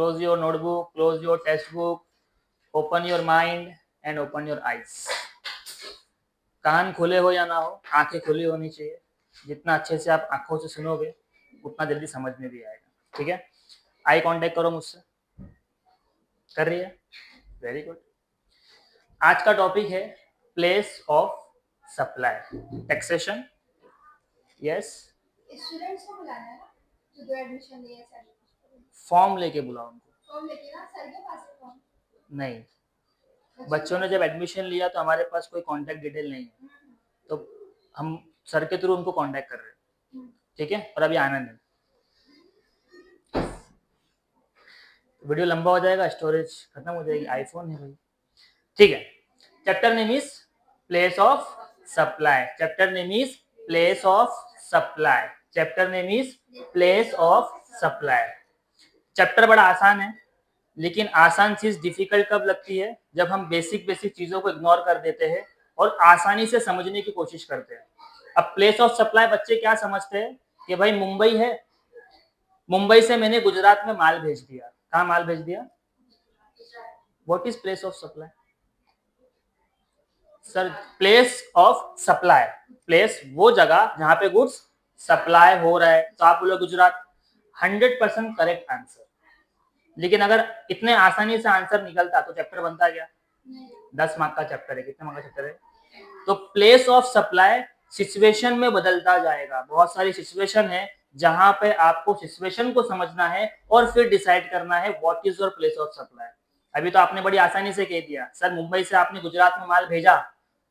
Close your notebook, close your textbook, open your mind and open your eyes. कान खुले हो या ना हो, आंखें खुली होनी चाहिए. जितना अच्छे से आप आंखों से सुनोगे उतना जल्दी समझ में भी आएगा. ठीक है, आई कांटेक्ट करो मुझसे. कर रही है? Very good. आज का टॉपिक है place of supply. Taxation. Yes. Students को बुलाना है ना, जो एडमिशन लिए सर. फॉर्म लेके बुलाओ उनको. फॉर्म लेके ना सर के पास है फॉर्म. नहीं, बच्चों ने जब एडमिशन लिया तो हमारे पास कोई कांटेक्ट डिटेल नहीं है, तो हम सर के थ्रू उनको कांटेक्ट कर रहे हैं. ठीक है, और अभी आना नहीं. वीडियो लंबा हो जाएगा, स्टोरेज खत्म हो जाएगी. आईफोन है भाई. ठीक है. Chapter name is place of supply. Chapter name is place of supply. Chapter name is place of supply. Chapter बड़ा आसान है, लेकिन आसान चीज डिफिकल्ट कब लगती है? जब हम बेसिक चीजों को इग्नोर कर देते हैं और आसानी से समझने की कोशिश करते हैं. अब प्लेस ऑफ सप्लाई बच्चे क्या समझते हैं कि भाई मुंबई है, मुंबई से मैंने गुजरात में माल भेज दिया. कहाँ माल भेज दिया? What is place of supply? Sir, place of supply, place वो जगह जहां पे गुड्स सप्लाई हो रहा है. तो आप बोलो गुजरात. 100% correct answer. लेकिन अगर इतने आसानी से आंसर निकलता तो चैप्टर बनता क्या? 10 मार्क का चैप्टर है. कितने मार्क का चैप्टर है? तो प्लेस ऑफ सप्लाई सिचुएशन में बदलता जाएगा. बहुत सारी सिचुएशन है जहां पे आपको सिचुएशन को समझना है और फिर डिसाइड करना है what is your place of supply. अभी तो आपने बड़ी आसानी से कह दिया सर मुंबई से आपने गुजरात में माल भेजा,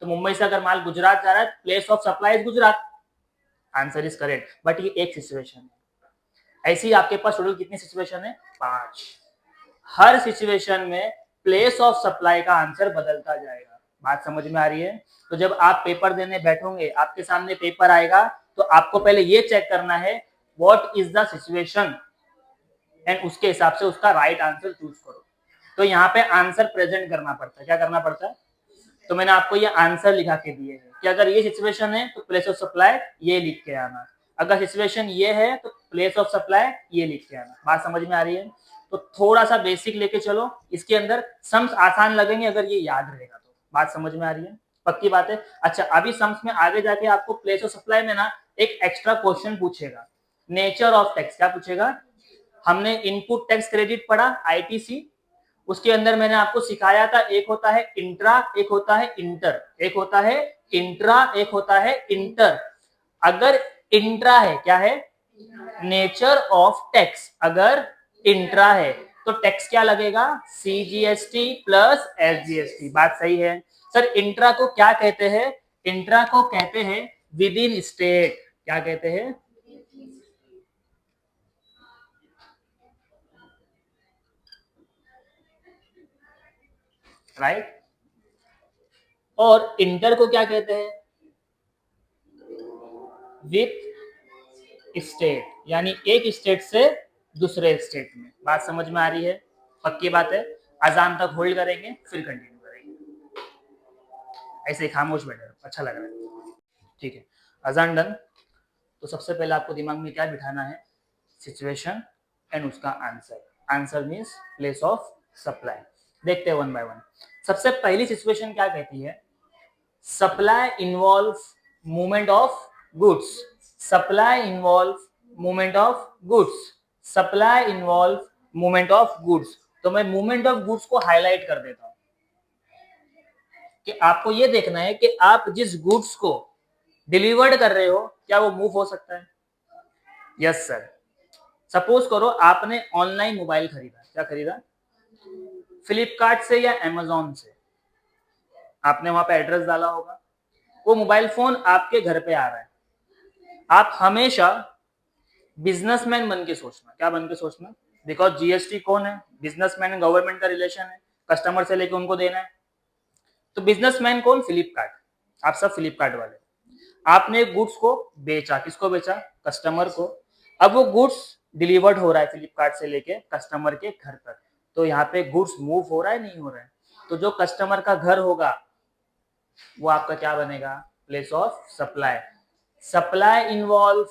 तो मुंबई से अगर माल गुजरात जा रहा है place of supply is Gujarat. Answer is correct. But ये एक सिचुएशन है. ऐसी आपके पास टोटल कितनी सिचुएशन है? 5. हर सिचुएशन में प्लेस ऑफ सप्लाई का आंसर बदलता जाएगा. बात समझ में आ रही है? तो जब आप पेपर देने बैठोगे, आपके सामने पेपर आएगा, तो आपको पहले ये चेक करना है what is the situation and उसके हिसाब से उसका राइट आंसर चूज करो. तो यहाँ पे आंसर प्रेजेंट करना पड़ता है. क्या करना पड़ता है? तो मैंने आपको ये आंसर लिखा के दिए हैं कि अगर ये सिचुएशन है तो प्लेस ऑफ सप्लाई ये लिख के आना. अगर सिचुएशन ये है तो प्लेस ऑफ सप्लाई ये लिख के आना. बात समझ में आ रही है? तो थोड़ा सा बेसिक लेके चलो. इसके अंदर सम्स आसान लगेंगे अगर ये याद रहेगा तो. बात समझ में आ रही है? पक्की बात है. अच्छा, अभी सम्स में आगे जाके आपको प्लेस ऑफ सप्लाई में ना एक एक्स्ट्रा क्वेश्चन पूछेगा. Nature of tax. क्या पूछेगा? हमने इनपुट टैक्स क्रेडिट पढ़ा आईटीसी. उसके अंदर मैंने आपको सिखाया था एक होता है इंट्रा, एक होता है इंटर. एक होता है इंट्रा, एक होता है इंटर. अगर इंट्रा है, क्या है? Nature of tax. अगर इंट्रा है तो टैक्स क्या लगेगा? CGST plus SGST. बात सही है. सर इंट्रा को क्या कहते हैं? इंट्रा को कहते हैं विद इन स्टेट. क्या कहते हैं? राइट. और इंटर को क्या कहते हैं? विथ स्टेट, यानी एक स्टेट से दूसरे स्टेट में. बात समझ में आ रही है? पक्की बात है. अजान तक होल्ड करेंगे फिर कंटिन्यू करेंगे. ऐसे ही खामोश बैठे, अच्छा लग रहा है. ठीक है, अजान डन. तो सबसे पहले आपको दिमाग में क्या बिठाना है? सिचुएशन एंड उसका answer. Answer means place of supply. देखते हैं वन बाय वन. सबसे पहली सिचुएशन क्या कहती है? Supply involve movement of goods. Supply involve movement of goods. Supply involve movement of goods. तो मैं मूवमेंट ऑफ गुड्स को हाईलाइट कर देता हूं कि आपको यह देखना है कि आप जिस गुड्स को डिलीवर्ड कर रहे हो क्या वो मूव हो सकता है? Yes sir. सपोज करो आपने ऑनलाइन मोबाइल खरीदा. क्या खरीदा? फ्लिपकार्ट से या अमेजोन से. आपने वहां पे एड्रेस डाला होगा. वो मोबाइल फोन आपके घर पे आ रहा है. आप हमेशा बिजनेसमैन बन के सोचना. क्या बन के सोचना? बिकॉज जीएसटी कौन है? बिजनेसमैन एंड गवर्नमेंट का रिलेशन है. कस्टमर से लेके उनको देना है. तो बिजनेसमैन कौन? फ्लिपकार्ट. आप सब फ्लिपकार्ट वाले. आपने गुड्स को बेचा. किसको बेचा? कस्टमर को. अब वो गुड्स डिलीवर्ड हो रहा है फ्लिपकार्ट से लेके कस्टमर के घर तक. तो यहाँ पे गुड्स मूव हो रहा है, नहीं हो रहा है? तो जो कस्टमर का घर होगा वो आपका क्या बनेगा? Place of supply. Supply involve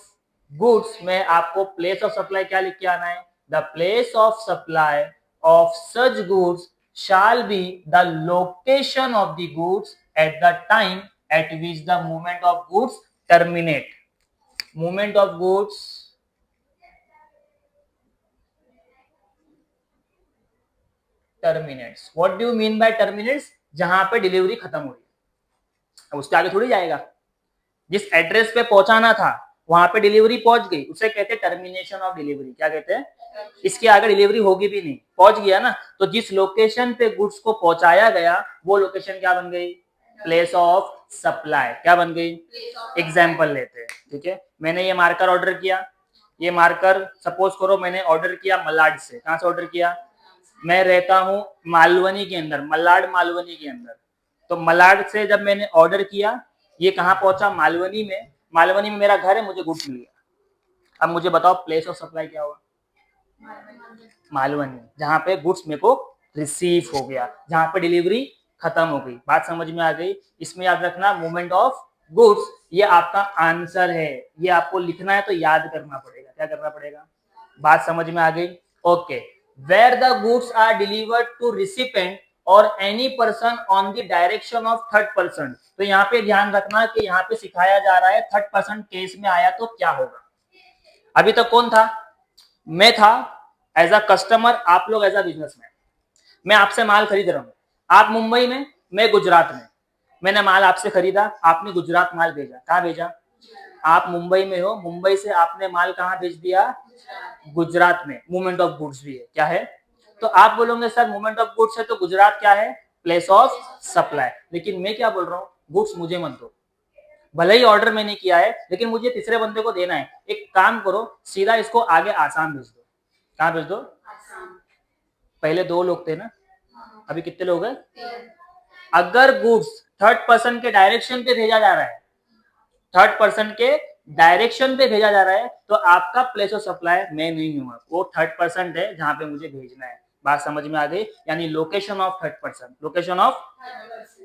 goods में आपको प्लेस ऑफ सप्लाई क्या लिख के आना है? The place of supply of such goods shall be the location of the goods at the time at which the movement of goods terminate. Movement of goods terminates. What do you mean by terminates? जहां पे delivery खत्म हुई, अब उसके आगे थोड़ी जाएगा। जिस एड्रेस पे पहुंचाना था वहां पे डिलीवरी पहुंच गई, उसे कहते हैं टर्मिनेशन ऑफ डिलीवरी। क्या कहते हैं? इसके आगे डिलीवरी होगी भी नहीं, पहुंच गया ना। तो जिस लोकेशन पे गुड्स को पहुंचाया गया वो लोकेशन क्या बन गई? Place of supply. क्या बन गई? एग्जाम्पल लेते हैं, ठीक है। मैंने ये मार्कर ऑर्डर किया, ये मार्कर सपोज करो मैंने ऑर्डर किया मलाड से। कहां से ऑर्डर किया? मैं रहता हूं मालवनी के अंदर, मलाड मालवनी के अंदर। तो मलाड से जब मैंने ऑर्डर किया, ये कहां पहुंचा? मालवनी में। मालवनी में मेरा घर है, मुझे गुड्स मिल गया। अब मुझे बताओ प्लेस ऑफ सप्लाई क्या हुआ? मालवनी, जहां पे गुड्स मेरे को रिसीव हो गया, जहां पे डिलीवरी खत्म हो गई। बात समझ में आ गई? इसमें याद रखना मूवमेंट ऑफ गुड्स, ये आपका आंसर है। ये आपको लिखना है तो याद करना पड़ेगा। क्या करना पड़ेगा? बात समझ में आ गई? Okay. Where the goods are delivered to recipient और any person on the direction of third person. तो यहाँ पे ध्यान रखना कि यहाँ पे सिखाया जा रहा है थर्ड पर्सन केस में आया तो क्या होगा। अभी तक कौन था? मैं था एज अ कस्टमर, आप लोग एज अ बिजनेसमैन। मैं आपसे माल खरीद रहा हूं, आप मुंबई में, मैं गुजरात में। मैंने माल आपसे खरीदा, आपने गुजरात माल भेजा। कहाँ भेजा? आप मुंबई में हो, मुंबई से आपने माल कहाँ भेज दिया? गुजरात में। मूवमेंट ऑफ गुड्स भी है। क्या है? तो आप बोलोगे सर मूवमेंट ऑफ गुड्स है तो गुजरात क्या है? Place of supply. लेकिन मैं क्या बोल रहा हूँ, गुड्स मुझे मत दो। भले ही ऑर्डर मैंने किया है लेकिन मुझे तीसरे बंदे को देना है। एक काम करो, सीधा इसको आगे आसाम भेज दो। कहाँ भेज दो? पहले 2 लोग थे ना, अभी कितने लोग हैं? अगर गुड्स थर्ड पर्सन के डायरेक्शन पे भेजा जा रहा है, थर्ड पर्सन के डायरेक्शन पे भेजा जा रहा है, तो आपका प्लेस ऑफ सप्लाई मैं नहीं हूँ, वो थर्ड पर्सन है जहां पे मुझे भेजना है। बात समझ में आ गई? यानी location of third person, location of,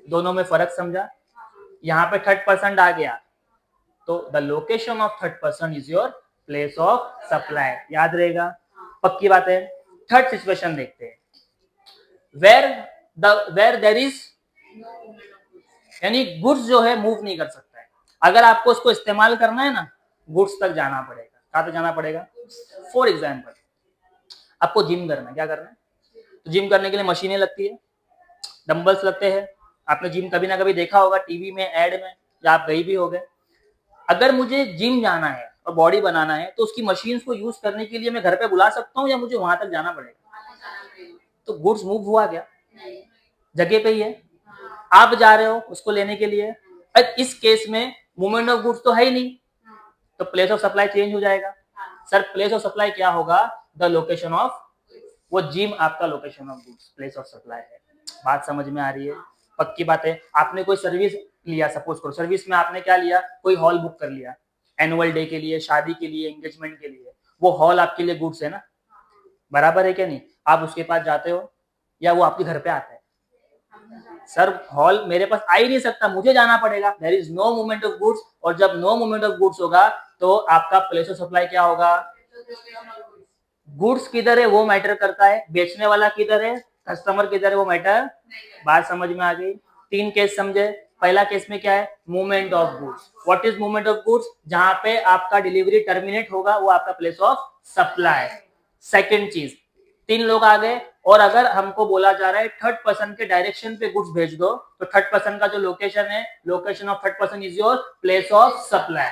दोनों में फर्क समझा? यहाँ पे थर्ड पर्सन आ गया तो the location of third person is your place of supply. याद रहेगा? पक्की बात है। थर्ड सिचुएशन देखते हैं, वेर देयर इज, यानी गुड्स जो है मूव नहीं कर सकता है। अगर आपको उसको इस्तेमाल करना है ना, गुड्स तक जाना पड़ेगा। कहाँ तक जाना पड़ेगा? फॉर एग्जाम्पल आपको जिम करना है। क्या करना है? तो जिम करने के लिए मशीनें लगती है, डंबल्स लगते हैं। आपने जिम कभी ना कभी देखा होगा, टीवी में, एड में, या आप गई भी हो गए। अगर मुझे जिम जाना है और बॉडी बनाना है तो उसकी मशीन्स को यूज करने के लिए मैं घर पे बुला सकता हूँ या मुझे वहां तक जाना पड़ेगा? तो गुड्स मूव हुआ क्या? जगह पे ही है। आप जा रहे हो उसको लेने के लिए, इस केस में मूवमेंट ऑफ गुड्स तो है ही नहीं, तो प्लेस ऑफ सप्लाई चेंज हो जाएगा। सर प्लेस ऑफ सप्लाई क्या होगा? द लोकेशन ऑफ, वो जिम आपका location of goods, place of supply है। बात समझ में आ रही है? पक्की बात है। आपने कोई सर्विस लिया, सपोज करो सर्विस में आपने क्या लिया, कोई हॉल बुक कर लिया एनुअल डे के लिए, शादी के लिए, एंगेजमेंट के लिए। वो हॉल आपके लिए गुड्स है ना, बराबर है क्या नहीं? आप उसके पास जाते हो या वो आपके घर पे आता है? सर हॉल मेरे पास आ ही नहीं सकता, मुझे जाना पड़ेगा। There is no movement of goods, और जब नो मूवमेंट ऑफ गुड्स होगा तो आपका प्लेस ऑफ सप्लाई क्या होगा? गुड्स किधर है वो मैटर करता है, बेचने वाला किधर है, कस्टमर किधर है वो मैटर। बात समझ में आ गई? 3 केस समझे। पहला केस में क्या है? Movement of goods. What is movement of goods? जहां पे आपका डिलीवरी टर्मिनेट होगा वो आपका प्लेस ऑफ सप्लाई। सेकंड चीज, 3 लोग आ गए और अगर हमको बोला जा रहा है थर्ड पर्सन के डायरेक्शन पे गुड्स भेज दो, तो थर्ड पर्सन का जो लोकेशन है, location of third person is your place of supply.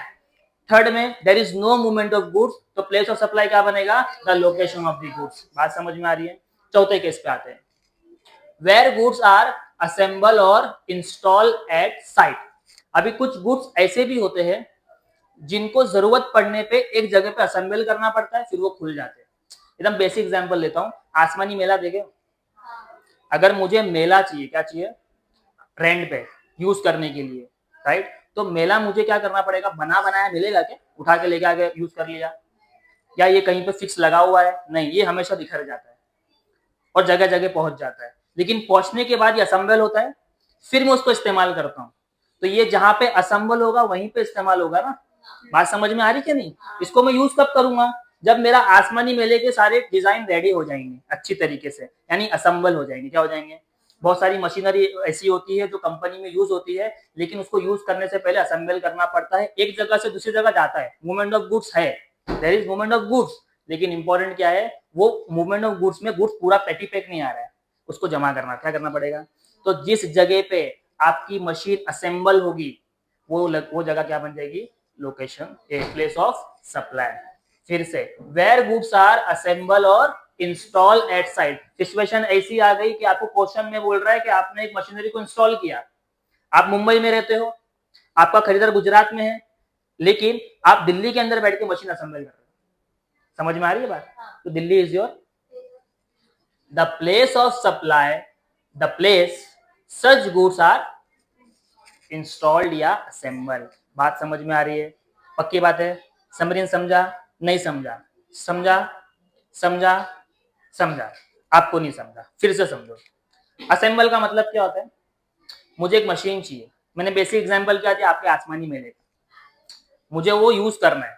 Third में there is no movement of goods, तो प्लेस ऑफ सप्लाई क्या बनेगा? The location of the goods. बात समझ में आ रही है? चौथे केस पे आते हैं, वेयर गुड्स आर असेंबल और इंस्टॉल एट साइट। अभी कुछ गुड्स ऐसे भी होते हैं जिनको जरूरत पड़ने पे एक जगह पे असेंबल करना पड़ता है, फिर वो खुल जाते हैं। एकदम बेसिक एग्जांपल लेता हूँ, आसमानी मेला देखे? अगर मुझे मेला चाहिए, क्या चाहिए? रेंट पे यूज करने के लिए, राइट? तो मेला मुझे क्या करना पड़ेगा? बना बनाया मिलेगा क्या? उठा के लेके आके यूज कर लिया, या ये कहीं पे फिक्स लगा हुआ है? नहीं, ये हमेशा बिखर जाता है और जगह जगह पहुंच जाता है। लेकिन पहुंचने के बाद ये असेंबल होता है, फिर मैं उसको इस्तेमाल करता हूँ। तो ये जहां पे असेंबल होगा वहीं पे इस्तेमाल होगा ना। बात समझ में आ रही क्या नहीं? इसको मैं यूज कब करूंगा? जब मेरा आसमानी मेले के सारे डिजाइन रेडी हो जाएंगे अच्छी तरीके से, यानी असेंबल हो जाएंगे, क्या हो जाएंगे, बहुत सारी मशीनरी ऐसी होती है जो कंपनी में यूज होती है, लेकिन उसको यूज करने से पहले असेंबल करना पड़ता है, एक जगह से दूसरी जगह जाता है, मूवमेंट ऑफ गुड्स है, there is movement of goods, लेकिन इंपॉर्टेंट क्या है, वो मूवमेंट ऑफ गुड्स में गुड्स पूरा पेटी पैक नहीं आ रहा है, उसको जमा करना, क्या करना पड़ेगा, तो जिस जगह पे आपकी मशीन असेंबल होगी वो जगह क्या बन जाएगी, location, a place of supply. फिर से वेयर गुड्स आर असेंबल और इंस्टॉल एट साइट, सिचुएशन ऐसी आ गई कि आपको क्वेश्चन में बोल रहा है कि आपने एक मशीनरी को इंस्टॉल किया, आप मुंबई में रहते हो, आपका खरीदार गुजरात में है, लेकिन आप दिल्ली के अंदर बैठ के मशीन असेंबल कर रहे हो, समझ में आ रही है बात, तो Delhi is your the place of supply, the place such goods are installed या असेंबल। बात समझ में आ रही है, पक्की बात है, समरीन समझा, नहीं समझा, समझा, समझा, समझा, आपको नहीं समझा, फिर से समझो। असेंबल का मतलब क्या होता है, मुझे एक मशीन चाहिए, मैंने बेसिक एग्जांपल क्या दिया आपके आसमानी मेले का, मुझे वो यूज करना है,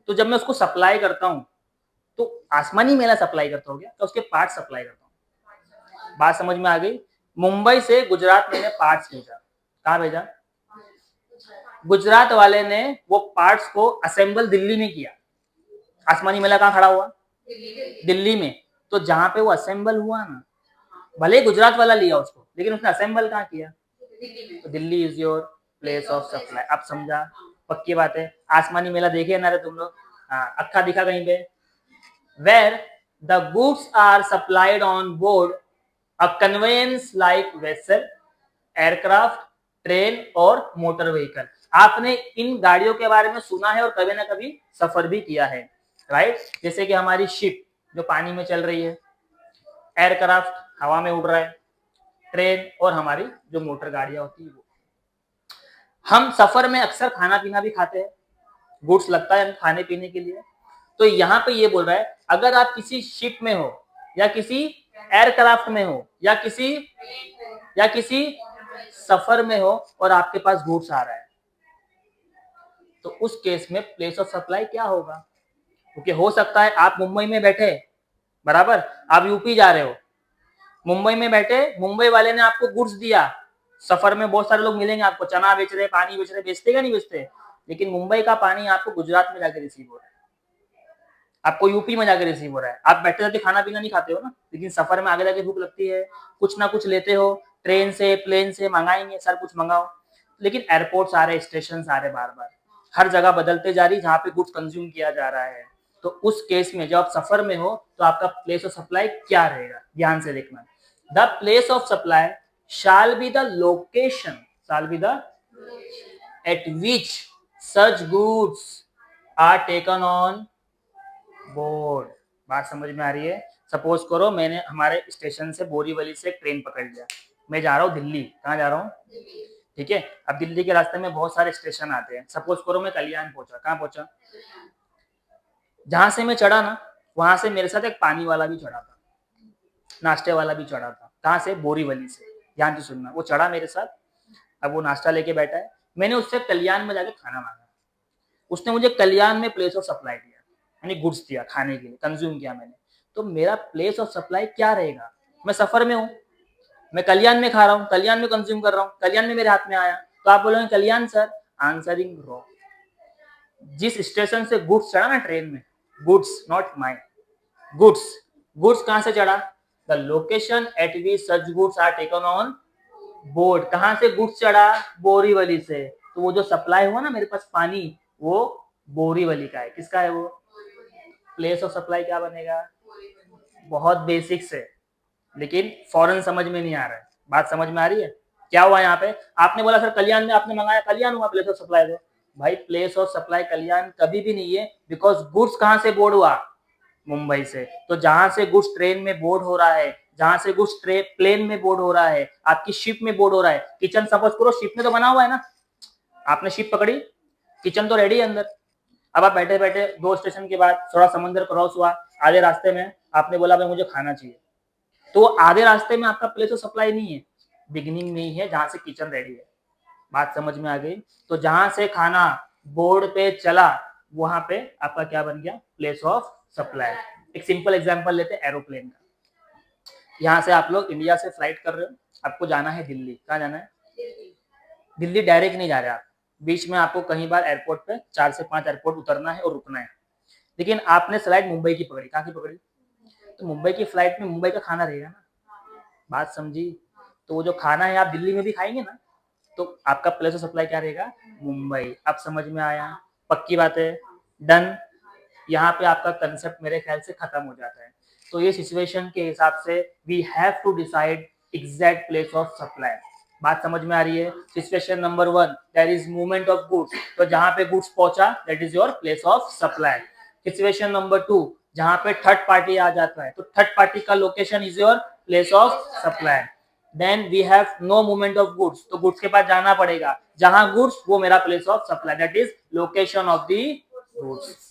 तो जब मैं उसको सप्लाई करता हूं तो आसमानी मेला सप्लाई करता हूँ क्या, तो उसके पार्ट सप्लाई करता हूँ। बात समझ में आ गई, मुंबई से गुजरात मैंने पार्ट्स भेजा, कहाँ भेजा, गुजरात वाले ने वो पार्ट्स को असेंबल दिल्ली में किया, आसमानी मेला कहाँ खड़ा हुआ, दिल्ली में, तो जहां पे वो असेंबल हुआ ना, भले गुजरात वाला लिया उसको, लेकिन उसने असेंबल कहाँ किया, तो Delhi is your place of supply. आप समझा, पक्की बात है, आसमानी मेला देखे ना रे तुम लोग, हाँ अक्खा दिखा कहीं पे, where the goods are supplied on board a conveyance like vessel, aircraft, train और मोटर व्हीकल। आपने इन गाड़ियों के बारे में सुना है और कभी ना कभी सफर भी किया है, राइट, जैसे कि हमारी शिप जो पानी में चल रही है, एयरक्राफ्ट हवा में उड़ रहा है, ट्रेन और हमारी जो मोटर गाड़ियां होती है वो। हम सफर में अक्सर खाना पीना भी खाते हैं, गुड्स लगता है खाने पीने के लिए, तो यहाँ पे ये बोल रहा है अगर आप किसी शिप में हो या किसी एयरक्राफ्ट में हो या किसी सफर में हो और आपके पास गुड्स आ रहा है, तो उस केस में प्लेस ऑफ सप्लाई क्या होगा, क्योंकि हो सकता है आप मुंबई में बैठे, बराबर, आप यूपी जा रहे हो, मुंबई में बैठे, मुंबई वाले ने आपको गुड्स दिया, सफर में बहुत सारे लोग मिलेंगे आपको, चना बेच रहे, पानी बेच रहे, बेचते क्या नहीं बेचते, लेकिन मुंबई का पानी आपको गुजरात में जाकर रिसीव हो रहा है, आपको यूपी में जाकर रिसीव हो रहा है, आप बैठे बैठे खाना पीना नहीं खाते हो ना, लेकिन सफर में आगे जाके भूख लगती है, कुछ ना कुछ लेते हो, ट्रेन से प्लेन से मंगाएंगे, सर कुछ मंगाओ, लेकिन एयरपोर्ट्स आ रहे, स्टेशन आ रहे, बार बार हर जगह बदलते जा रही जहां पे गुड्स कंज्यूम किया जा रहा है, तो उस केस में जब आप सफर में हो तो आपका प्लेस ऑफ सप्लाई क्या रहेगा, ध्यान से देखना, the place of supply shall be the location, shall be the at which such goods are taken on board। बात समझ में आ रही है, सपोज करो मैंने हमारे स्टेशन से बोरीवली से ट्रेन पकड़ लिया, मैं जा रहा हूँ दिल्ली, कहाँ जा रहा हूँ, ठीक है, अब दिल्ली के रास्ते में बहुत सारे स्टेशन आते हैं, सपोज करो मैं कल्याण पहुंचा, कहाँ पहुंचा, जहां से मैं चढ़ा ना वहां से मेरे साथ एक पानी वाला भी चढ़ा था, नाश्ते वाला भी चढ़ा था, कहाँ से, बोरीवली से, ध्यान से सुनना, वो चढ़ा मेरे साथ, अब वो नाश्ता लेके बैठा है, मैंने उससे कल्याण में जाके खाना मांगा, उसने मुझे कल्याण में प्लेस ऑफ सप्लाई दिया, यानी गुड्स दिया खाने के लिए, कंज्यूम किया मैंने, तो मेरा प्लेस ऑफ सप्लाई क्या रहेगा, मैं सफर में हूँ, मैं कल्याण में खा रहा हूँ, कल्याण में कंज्यूम कर रहा हूँ, कल्याण में मेरे हाथ में आया, तो आप बोलोगे कल्याण सर, आंसरिंग रॉन्ग, जिस स्टेशन से गुड्स चढ़ा ना ट्रेन में, goods not mind, goods, goods कहां से चढ़ा, the location at which such goods are taken on board, कहां से गुड्स चढ़ा, बोरीवली से, तो वो जो सप्लाई हुआ ना मेरे पास पानी, वो बोरीवली का है, किसका है वो, प्लेस ऑफ सप्लाई क्या बनेगा, बहुत बेसिक से, लेकिन फौरन समझ में नहीं आ रहा है, बात समझ में आ रही है, क्या हुआ यहाँ पे, आपने बोला सर कल्याण में आपने मंगाया, कल्याण हुआ प्लेस ऑफ सप्लाई, दो भाई, प्लेस ऑफ सप्लाई कल्याण कभी भी नहीं है, बिकॉज गुड्स कहां से बोर्ड हुआ, मुंबई से, तो जहां से गुड्स ट्रेन में बोर्ड हो रहा है, जहां से गुड्स प्लेन में बोर्ड हो रहा है, आपकी शिप में बोर्ड हो रहा है, किचन सपोज करो शिप में तो बना हुआ है ना, आपने शिप पकड़ी, किचन तो रेडी है अंदर, अब आप बैठे बैठे 2 स्टेशन के बाद थोड़ा समंदर क्रॉस हुआ, आधे रास्ते में आपने बोला भाई मुझे खाना चाहिए, तो आधे रास्ते में आपका प्लेस ऑफ सप्लाई नहीं है, बिगिनिंग में ही है जहां से किचन रेडी है, बात समझ में आ गई, तो जहां से खाना बोर्ड पे चला वहां पे आपका क्या बन गया, प्लेस ऑफ सप्लाई। एक सिंपल एग्जांपल लेते हैं एरोप्लेन का। यहाँ से आप लोग इंडिया से फ्लाइट कर रहे हो, आपको जाना है दिल्ली। कहाँ जाना है? दिल्ली डायरेक्ट नहीं जा रहे आप, बीच में आपको कहीं बार एयरपोर्ट पे 4 से 5 एयरपोर्ट उतरना है और रुकना है। लेकिन आपने फ्लाइट मुंबई की पकड़ी। कहाँ की पकड़ी? तो मुंबई की फ्लाइट में मुंबई का खाना रहेगा ना, बात समझी? तो वो जो खाना है आप दिल्ली में भी खाएंगे ना, तो आपका प्लेस ऑफ सप्लाई क्या रहेगा? मुंबई। अब समझ में आया? पक्की बात है, डन। यहाँ पे आपका कंसेप्ट मेरे ख्याल से खत्म हो जाता है। तो ये सिचुएशन के हिसाब से we have to decide exact place of supply. बात समझ में आ रही है? Situation number 1, there is movement of goods, तो जहां पे गुड्स पहुंचा that is your place of supply. Situation number 2, जहां पे थर्ड पार्टी आ जाता है, तो थर्ड पार्टी का location is your place of supply. Then we have no movement of goods, तो गुड्स के पास जाना पड़ेगा, जहां गुड्स वो मेरा place of supply, that is location of the goods.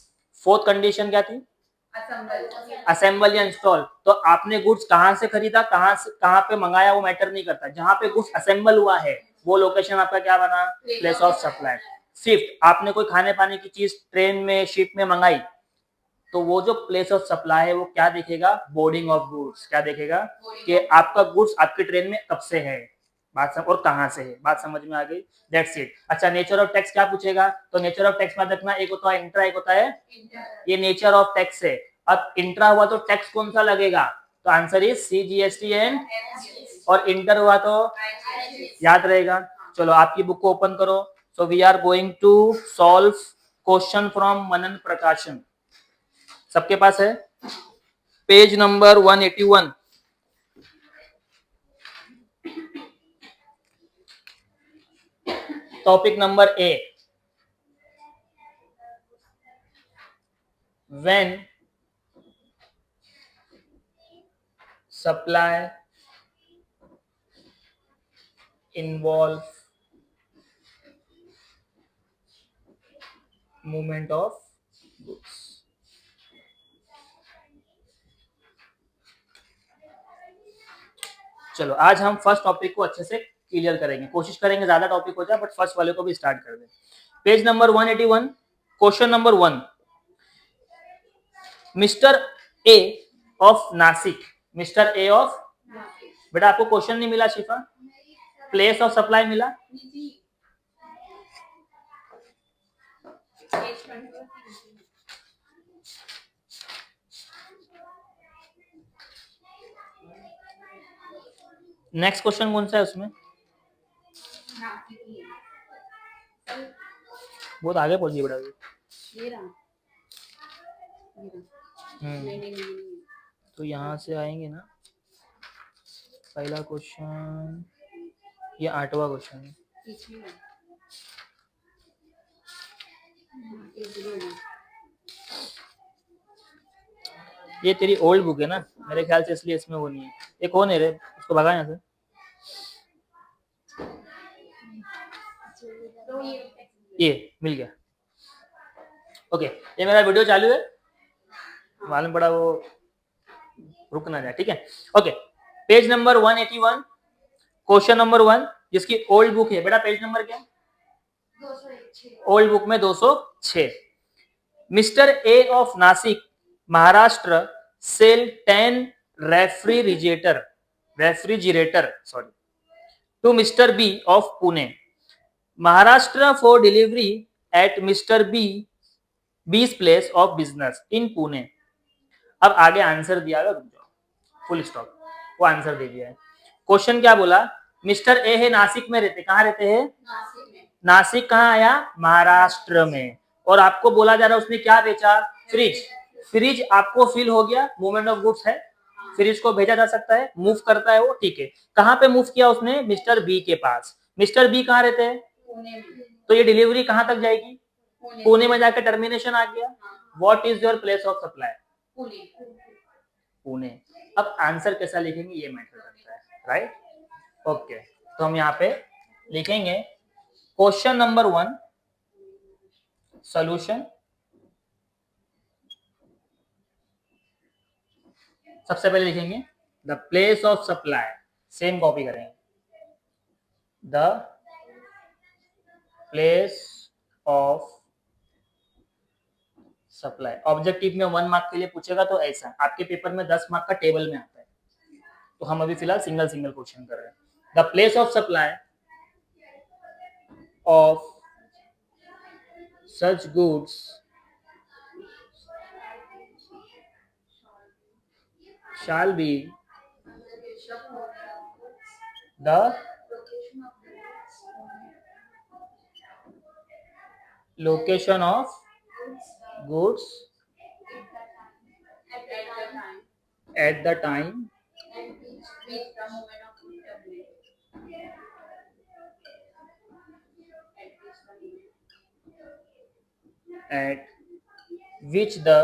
Fourth condition क्या थी? असेंबल या इंस्टॉल। तो आपने गुड्स कहां से खरीदा, कहां पे मंगाया, वो मैटर नहीं करता, जहां पे गुड्स असेंबल हुआ है वो लोकेशन आपका क्या बना? Place of supply. फिफ्थ, आपने कोई खाने पाने की चीज ट्रेन में, शिप में मंगाई, तो वो जो प्लेस ऑफ सप्लाई है वो क्या देखेगा? Boarding of goods. क्या देखेगा? कि आपका गुड्स आपकी ट्रेन में कब से है, और कहां से है। बात समझ में आ गई? That's it. अच्छा, नेचर ऑफ टैक्स क्या पूछेगा? तो नेचर ऑफ टैक्स में रखना, एक होता है इंट्रा, एक होता है, ये नेचर ऑफ टैक्स है। अब इंट्रा हुआ तो टैक्स कौन सा लगेगा? तो आंसर इज CGST एंड, और इंटर हुआ तो याद रहेगा। चलो आपकी बुक को ओपन करो। So we are going to solve question from Manan Prakashan. सबके पास है? Page number 181। Topic number A, when supply involve movement of goods। चलो आज हम फर्स्ट टॉपिक को अच्छे से क्लियर करेंगे, कोशिश करेंगे ज्यादा टॉपिक हो जाए, बट फर्स्ट वाले को भी स्टार्ट कर दें। Page number 181, question number 1, mister A of Nashik. Mister A of, बेटा आपको क्वेश्चन नहीं मिला शिफा, प्लेस ऑफ सप्लाई मिला। नेक्स्ट क्वेश्चन कौन सा है उसमें? बहुत आगे पहुंच गई बेटा। तो यहाँ से आएंगे ना, पहला क्वेश्चन, ये 8वां क्वेश्चन है। ये तेरी ओल्ड बुक है ना मेरे ख्याल से, इसलिए इसमें वो नहीं है। ये कौन है रे, उसको भगा यहाँ से। ये मिल गया। ओके, ये मेरा वीडियो चालू है, मालूम पड़ा वो रुक ना जाए, ठीक है। Okay, page number 181, question number 1, जिसकी ओल्ड बुक है बेटा, पेज नंबर क्या? 206। ओल्ड बुक में 206। Mister A of Nashik Maharashtra sell 10 refrigerator to mister B of Pune Maharashtra for delivery at mister B's place of business in Pune. अब आगे आंसर दिया है, फुल स्टॉप, वो आंसर दे दिया है। क्वेश्चन क्या बोला? मिस्टर ए है नासिक में रहते, कहाँ रहते हैं? नासिक कहाँ आया? महाराष्ट्र में। और आपको बोला जा रहा है उसने क्या बेचा? फ्रिज। फ्रिज आपको फील हो गया, मूवमेंट ऑफ गुड्स है, फ्रिज को भेजा जा सकता है, मूव करता है वो, ठीक है। कहाँ पे मूव किया उसने? मिस्टर बी के पास। मिस्टर बी कहाँ रहते हैं? तो ये डिलीवरी कहाँ तक जाएगी? पुणे में जाकर टर्मिनेशन आ गया। What is your place of supply? Pune. अब आंसर कैसा लिखेंगे ये मैटर करता है, राइट? ओके, तो हम यहाँ पे लिखेंगे क्वेश्चन नंबर 1 सॉल्यूशन। सबसे पहले लिखेंगे the place of supply, same copy करेंगे, the place of supply. Objective में 1 मार्क के लिए पूछेगा तो ऐसा, आपके पेपर में 10 मार्क का टेबल में आता है, तो हम अभी फिलहाल सिंगल सिंगल क्वेश्चन कर रहे हैं। The place of supply of such goods shall be the location of goods at the time at which the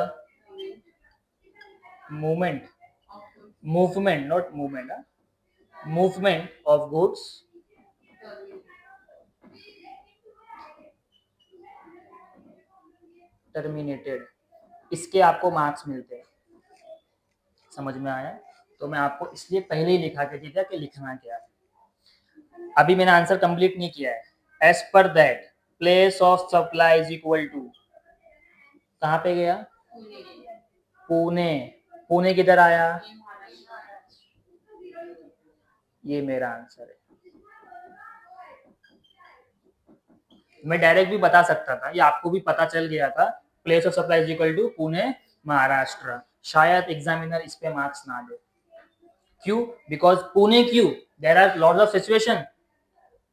movement not movement movement of goods terminated। इसके आपको मार्क्स मिलते हैं। समझ में आया? तो मैं आपको इसलिए पहले ही लिखा के दिया कि लिखना क्या है। अभी मैंने आंसर कंप्लीट नहीं किया है। As per that place of supply is equal to, कहाँ पे गया? पुणे। पुणे किधर आया? ये मेरा आंसर है। मैं डायरेक्ट भी बता सकता था, ये आपको भी पता चल गया था। Place of supply is equal to Pune Maharashtra. शायद एग्जामिनर इस पे मार्क्स ना दे। क्यों? बिकॉज पुणे क्यों? There are lots of situation.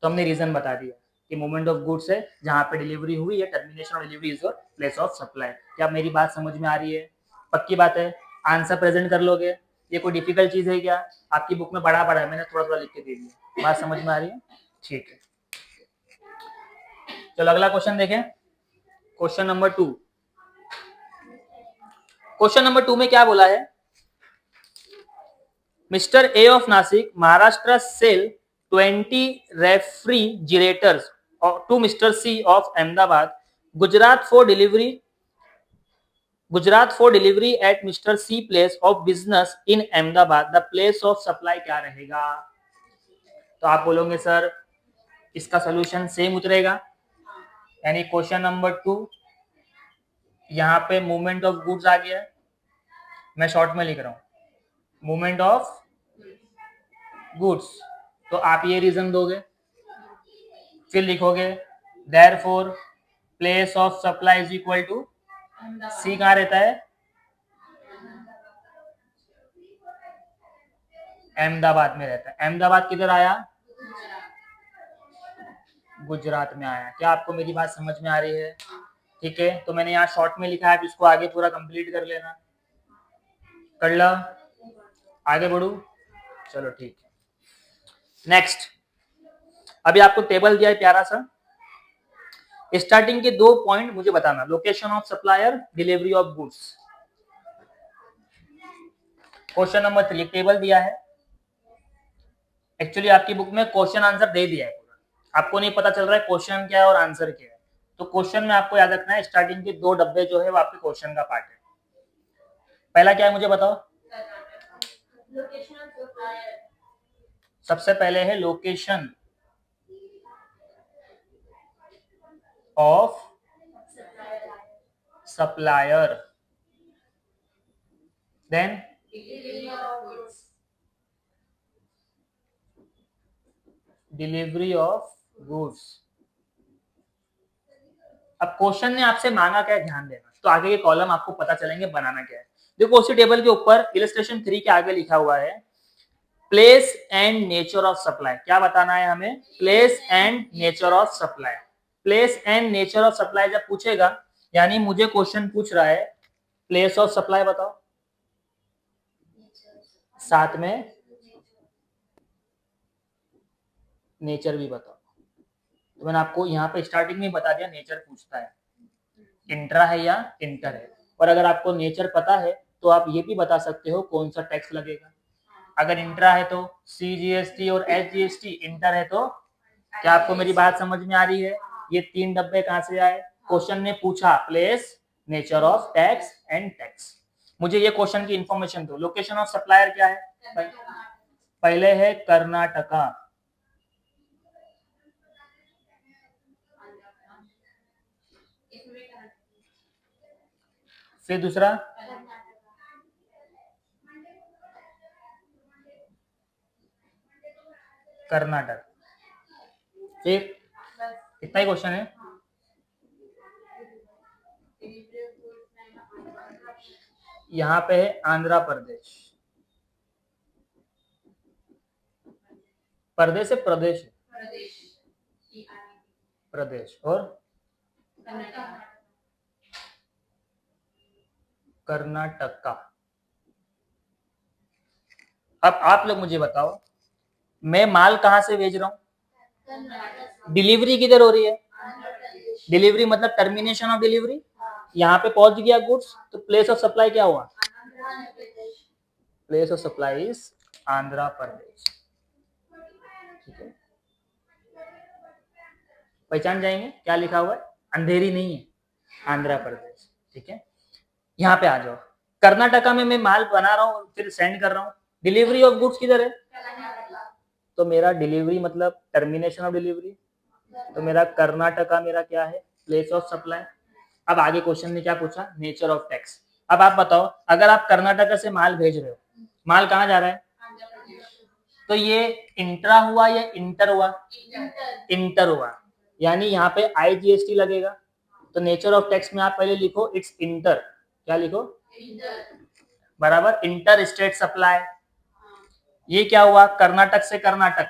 तो हमने रीजन बता दिया कि मूवमेंट ऑफ गुड्स है, जहां पे डिलीवरी हुई है, termination of delivery is your place of supply. क्या मेरी बात समझ में आ रही है? पक्की बात है? आंसर प्रेजेंट कर लोगे? ये कोई डिफिकल्ट चीज है क्या? आपकी बुक में बड़ा बड़ा है, मैंने थोड़ा थोड़ा लिख के दे दिया। बात समझ में आ रही है? ठीक है, चलो अगला क्वेश्चन देखें। Question number 2। क्वेश्चन नंबर 2 में क्या बोला है? Mister A of Nashik Maharashtra sell 20 refrigerators to Mr. C of Ahmedabad, Gujarat for delivery at Mr. C place of business in Ahmedabad. The place of supply क्या रहेगा? तो आप बोलोगे सर इसका सोल्यूशन सेम उतरेगा, यानी क्वेश्चन नंबर 2 यहाँ पे मूवमेंट ऑफ गुड्स आ गया। मैं शॉर्ट में लिख रहा हूँ, मूवमेंट ऑफ गुड्स। तो आप ये रीजन दोगे, फिर लिखोगे therefore place of supply is equal to C. कहाँ रहता है? अहमदाबाद में रहता है। अहमदाबाद किधर आया? गुजरात में आया। क्या आपको मेरी बात समझ में आ रही है? ठीक है, तो मैंने यहाँ शॉर्ट में लिखा है, आप इसको आगे पूरा कंप्लीट कर लेना। कर ला? आगे बढ़ू? चलो ठीक है। नेक्स्ट, अभी आपको टेबल दिया है प्यारा सा। स्टार्टिंग के 2 पॉइंट मुझे बताना, location of supplier, delivery of goods. Question number 3 एक टेबल दिया है। एक्चुअली आपकी बुक में क्वेश्चन आंसर दे दिया है पूरा, आपको नहीं पता चल रहा है क्वेश्चन क्या है और आंसर क्या है। तो क्वेश्चन में आपको याद रखना है, स्टार्टिंग के 2 डब्बे जो है वो आपके क्वेश्चन का पार्ट है। पहला क्या है मुझे बताओ? सबसे पहले है location of supplier, then delivery of goods. अब क्वेश्चन ने आपसे मांगा क्या है ध्यान देना, तो आगे के कॉलम आपको पता चलेंगे बनाना क्या है। देखो उसी टेबल के ऊपर इलस्ट्रेशन 3 के आगे लिखा हुआ है place and nature of supply. क्या बताना है हमें? Place and nature of supply. Place and nature of supply जब पूछेगा, यानी मुझे क्वेश्चन पूछ रहा है प्लेस ऑफ सप्लाई बताओ, साथ में नेचर भी बताओ। तो मैंने आपको यहाँ पे स्टार्टिंग में बता दिया नेचर पूछता है, इंट्रा है या इंटर है। और अगर आपको नेचर पता है तो आप ये भी बता सकते हो कौन सा टैक्स लगेगा। अगर इंट्रा है तो CGST और SGST, इंटर है तो क्या आपको मेरी बात समझ में आ रही है? ये 3 डब्बे कहां से आए? क्वेश्चन ने पूछा place, nature of tax and tax. मुझे ये क्वेश्चन की इंफॉर्मेशन दो। लोकेशन ऑफ सप्लायर क्या है? पहले है कर्नाटका, फिर दूसरा कर्नाटक, फिर इतना ही क्वेश्चन है। यहाँ पे है आंध्र प्रदेश, प्रदेश है प्रदेश है? प्रदेश। और कर्नाटका। अब आप लोग मुझे बताओ, मैं माल कहां से भेज रहा हूं? डिलीवरी किधर हो रही है? डिलीवरी मतलब टर्मिनेशन ऑफ डिलीवरी। यहाँ पे पहुंच गया गुड्स, तो प्लेस ऑफ सप्लाई क्या हुआ? Place of supply is Andhra Pradesh. ठीक है, पहचान जाएंगे क्या लिखा हुआ है? अंधेरी नहीं है, आंध्र प्रदेश। ठीक है, यहाँ पे आ जाओ। कर्नाटका में मैं माल बना रहा हूँ फिर सेंड कर रहा हूँ, डिलीवरी ऑफ गुड्स किधर है? तो मेरा डिलीवरी मतलब टर्मिनेशन ऑफ डिलीवरी, तो मेरा कर्नाटका मेरा क्या है? Place of supply. अब आगे क्वेश्चन ने क्या पूछा? Nature of tax. अब आप बताओ, अगर आप कर्नाटका से माल भेज रहे हो, माल कहाँ जा रहा है? तो ये इंट्रा हुआ या इंटर हुआ? इंटर हुआ, यानी यहाँ पे IGST लगेगा। तो नेचर ऑफ टैक्स में आप पहले लिखो इट्स इंटर। क्या लिखो? बराबर, इंटर स्टेट सप्लाई। ये क्या हुआ? कर्नाटक से Karnataka,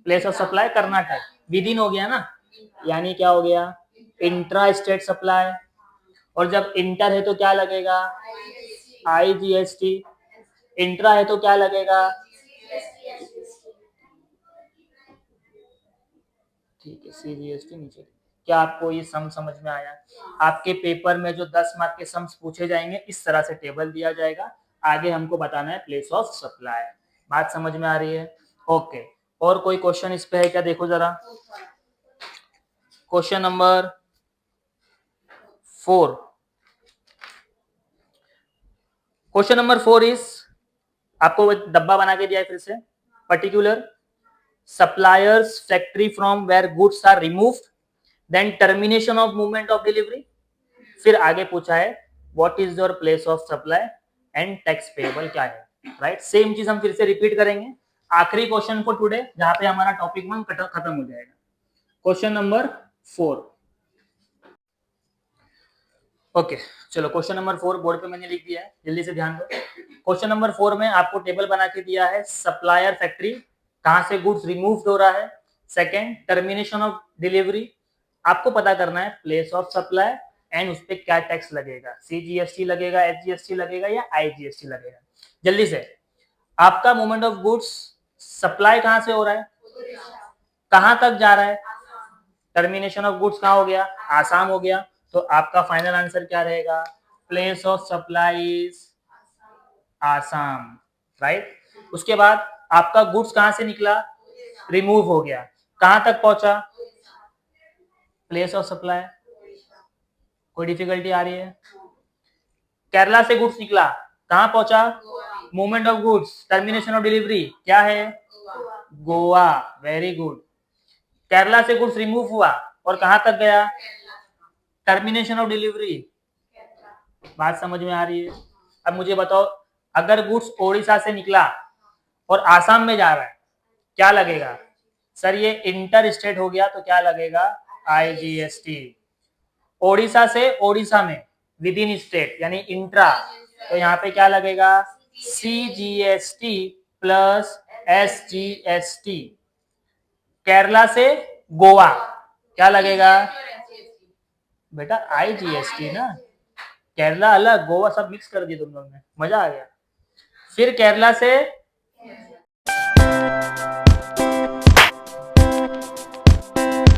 place of supply Karnataka, with in हो गया ना, यानी क्या हो गया? Intra state supply. और जब इंटर है तो क्या लगेगा? IGST। इंट्रा है तो क्या लगेगा? ठीक है, CGST नीचे। क्या आपको ये सम समझ में आया? आपके पेपर में जो 10 मार्क के सम्स पूछे जाएंगे, इस तरह से टेबल दिया जाएगा, आगे हमको बताना है प्लेस ऑफ सप्लाई। बात समझ में आ रही है? ओके, और कोई क्वेश्चन इस पे है क्या? देखो जरा, question number 4। Question number 4 is, आपको एक डब्बा बना के दिया है फिर से, particular supplier's factory from where goods are removed, then termination of movement of delivery, फिर आगे पूछा है what is your place of supply and tax payable क्या है। राइट, सेम चीज हम फिर से रिपीट करेंगे। आखिरी क्वेश्चन फॉर टुडे, जहां पे हमारा टॉपिक 1 खत्म हो जाएगा। Question number 4। ओके, चलो क्वेश्चन नंबर 4 बोर्ड पे मैंने लिख दिया है, जल्दी से ध्यान दो। क्वेश्चन नंबर 4 में आपको टेबल बना के दिया है, सप्लायर फैक्ट्री कहां से गुड्स रिमूव हो रहा है, सेकंड टर्मिनेशन ऑफ डिलीवरी, आपको पता करना है प्लेस ऑफ सप्लाई एंड उस पर क्या टैक्स लगेगा, CGST लगेगा, SGST लगेगा या IGST लगेगा। जल्दी से, आपका मूवमेंट ऑफ गुड्स सप्लाई कहां से हो रहा है, कहां तक जा रहा है, टर्मिनेशन ऑफ गुड्स कहां हो गया, आसाम हो गया। तो आपका फाइनल आंसर क्या रहेगा? Place of supply is Assam. Right, उसके बाद आपका गुड्स कहां से निकला, रिमूव हो गया, कहां तक पहुंचा, प्लेस ऑफ सप्लाई। कोई डिफिकल्टी आ रही है? केरला से गुड्स निकला, कहां पहुंचा, movement of goods, termination of delivery क्या है, गोवा। Very good. केरला से गुड्स रिमूव हुआ और कहां तक गया, टर्मिनेशन ऑफ डिलीवरी। बात समझ में आ रही है? अब मुझे बताओ, अगर गुड्स ओडिशा से निकला और आसाम में जा रहा है, क्या लगेगा? सर ये इंटर स्टेट हो गया, तो क्या लगेगा? IGST। ओडिशा से ओडिशा में, विद इन स्टेट यानी इंट्रा, तो यहाँ पे क्या लगेगा? CGST plus SGST। केरला से गोवा क्या लगेगा? बेटा IGST ना, केरला अलग गोवा सब मिक्स कर दिया तुम लोग ने, मजा आ गया। फिर केरला से